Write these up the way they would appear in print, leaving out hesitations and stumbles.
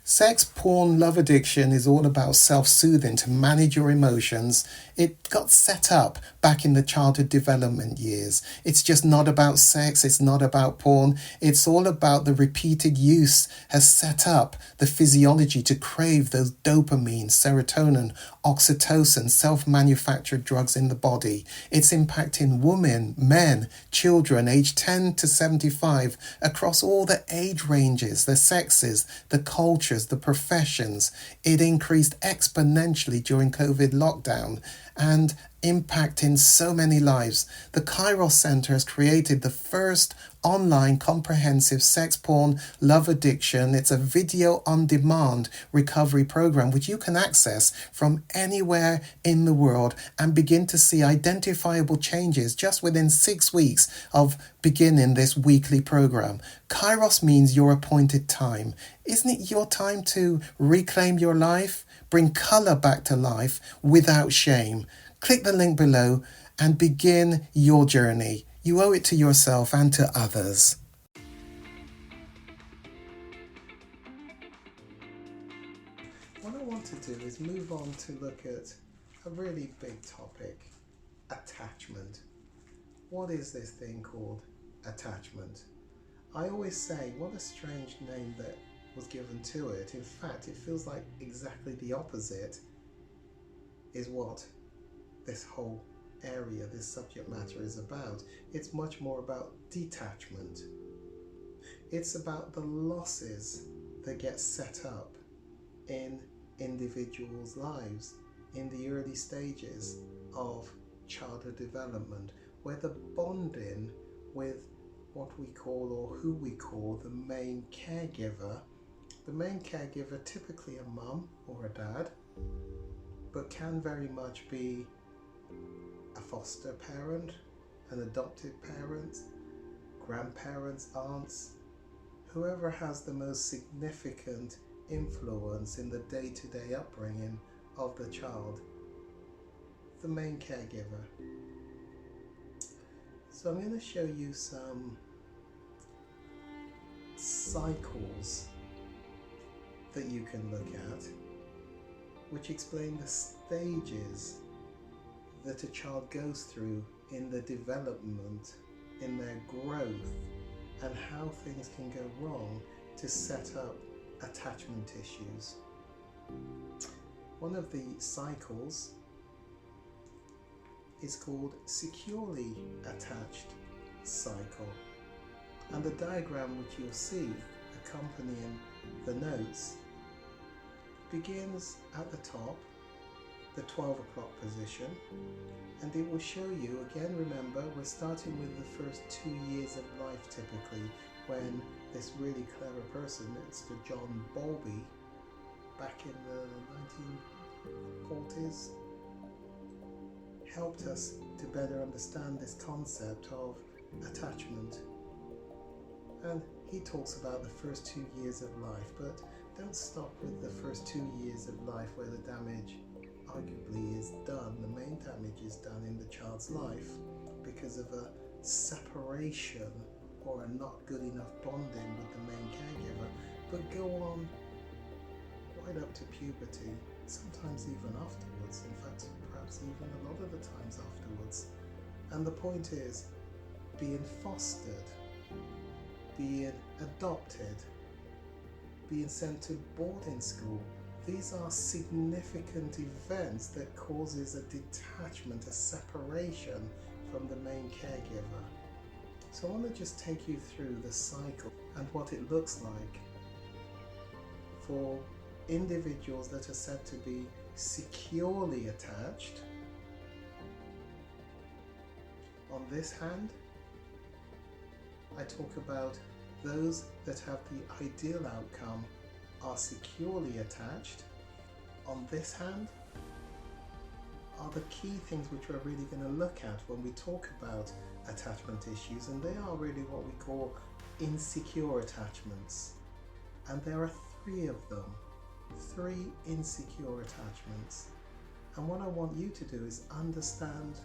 Sex, porn, love addiction is all about self-soothing to manage your emotions. It got set up back in the childhood development years. It's just not about sex, it's not about porn. It's all about the repeated use has set up the physiology to crave those dopamine, serotonin, oxytocin, self-manufactured drugs in the body. It's impacting women, men, children aged 10 to 75 across all the age ranges, the sexes, the cultures, the professions. It increased exponentially during COVID lockdown and impacting so many lives. The Kairos Center has created the first online comprehensive sex, porn, love addiction. It's a video on demand recovery program which you can access from anywhere in the world and begin to see identifiable changes just within 6 weeks of beginning this weekly program. Kairos means your appointed time. Isn't it your time to reclaim your life? Bring color back to life without shame. Click the link below and begin your journey. You owe it to yourself and to others. What I want to do is move on to look at a really big topic, attachment. What is this thing called attachment? I always say, what a strange name that was given to it. In fact, it feels like exactly the opposite is what this whole area, this subject matter is about. It's much more about detachment. It's about the losses that get set up in individuals' lives in the early stages of childhood development, where the bonding with what we call or who we call the main caregiver, typically a mum or a dad, but can very much be a foster parent, an adopted parent, grandparents, aunts, whoever has the most significant influence in the day-to-day upbringing of the child, the main caregiver. So I'm going to show you some cycles that you can look at which explain the stages that a child goes through in the development, in their growth, and how things can go wrong to set up attachment issues. One of the cycles is called securely attached cycle, and the diagram which you'll see accompanying the notes begins at the top, the 12 o'clock position, and it will show you, again remember we're starting with the first 2 years of life typically, when this really clever person, Mr. John Bowlby, back in the 1940s, helped us to better understand this concept of attachment. And he talks about the first 2 years of life, but don't stop with the first 2 years of life where the damage arguably is done. The main damage is done in the child's life because of a separation or a not good enough bonding with the main caregiver, but go on right up to puberty, sometimes even afterwards, in fact perhaps even a lot of the times afterwards. And the point is, being fostered, being adopted, being sent to boarding school, these are significant events that causes a detachment, a separation from the main caregiver. So I want to just take you through the cycle and what it looks like for individuals that are said to be securely attached. On this hand, I talk about those that have the ideal outcome are securely attached. On this hand are the key things which we're really going to look at when we talk about attachment issues, and they are really what we call insecure attachments. And there are 3 of them, 3 insecure attachments. And what I want you to do is understand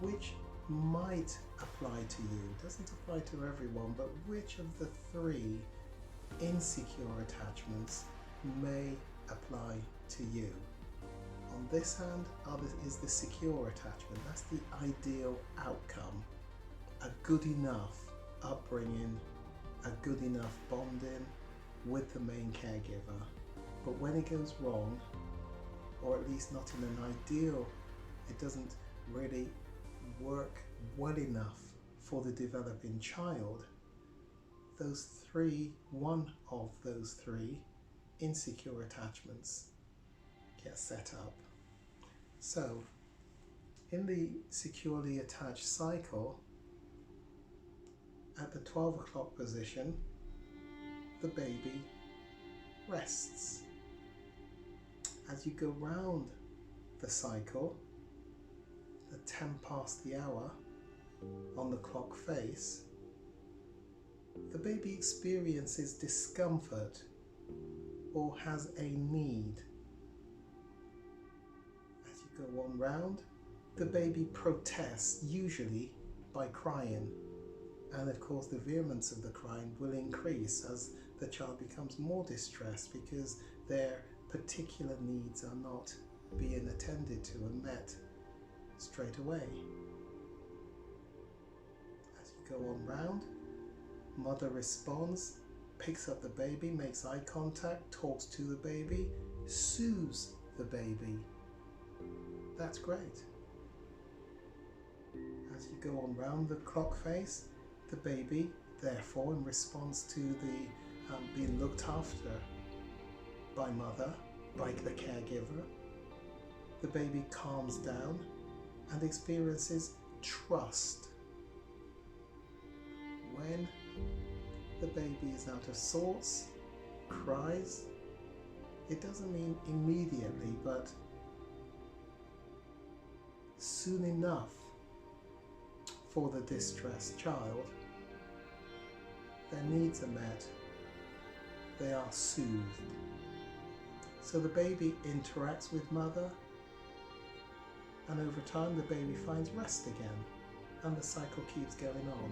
which might apply to you. It doesn't apply to everyone, but which of the 3 insecure attachments may apply to you. On this hand is the secure attachment. That's the ideal outcome. A good enough upbringing, a good enough bonding with the main caregiver. But when it goes wrong, or at least not in an ideal, it doesn't really work well enough for the developing child, one of those three insecure attachments get set up. So, in the securely attached cycle, at the 12 o'clock position, the baby rests. As you go round the cycle, the 10 past the hour on the clock face, the baby experiences discomfort or has a need. As you go on round, the baby protests, usually by crying. And of course the vehemence of the crying will increase as the child becomes more distressed because their particular needs are not being attended to and met straight away. As you go on round, mother responds, picks up the baby, makes eye contact, talks to the baby, soothes the baby. That's great. As you go on round the clock face, the baby, therefore, in response to the being looked after by mother, by the caregiver, the baby calms down and experiences trust. When the baby is out of sorts, cries, it doesn't mean immediately, but soon enough for the distressed child, their needs are met, they are soothed. So the baby interacts with mother, and over time the baby finds rest again, and the cycle keeps going on.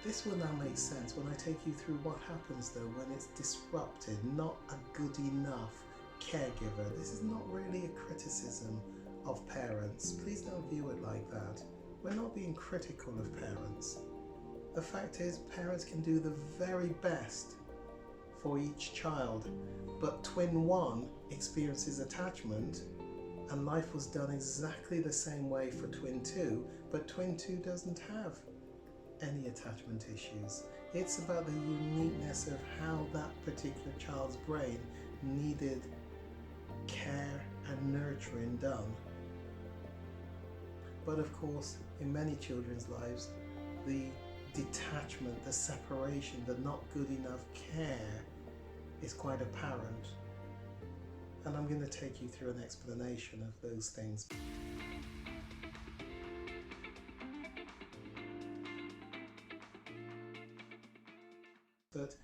This will now make sense when I take you through what happens though when it's disrupted, not a good enough caregiver. This is not really a criticism of parents. Please don't view it like that. We're not being critical of parents. The fact is, parents can do the very best for each child, but twin 1 experiences attachment and life was done exactly the same way for twin 2, but twin 2 doesn't have any attachment issues. It's about the uniqueness of how that particular child's brain needed care and nurturing done. But of course, in many children's lives, the detachment, the separation, the not good enough care is quite apparent. And I'm going to take you through an explanation of those things. But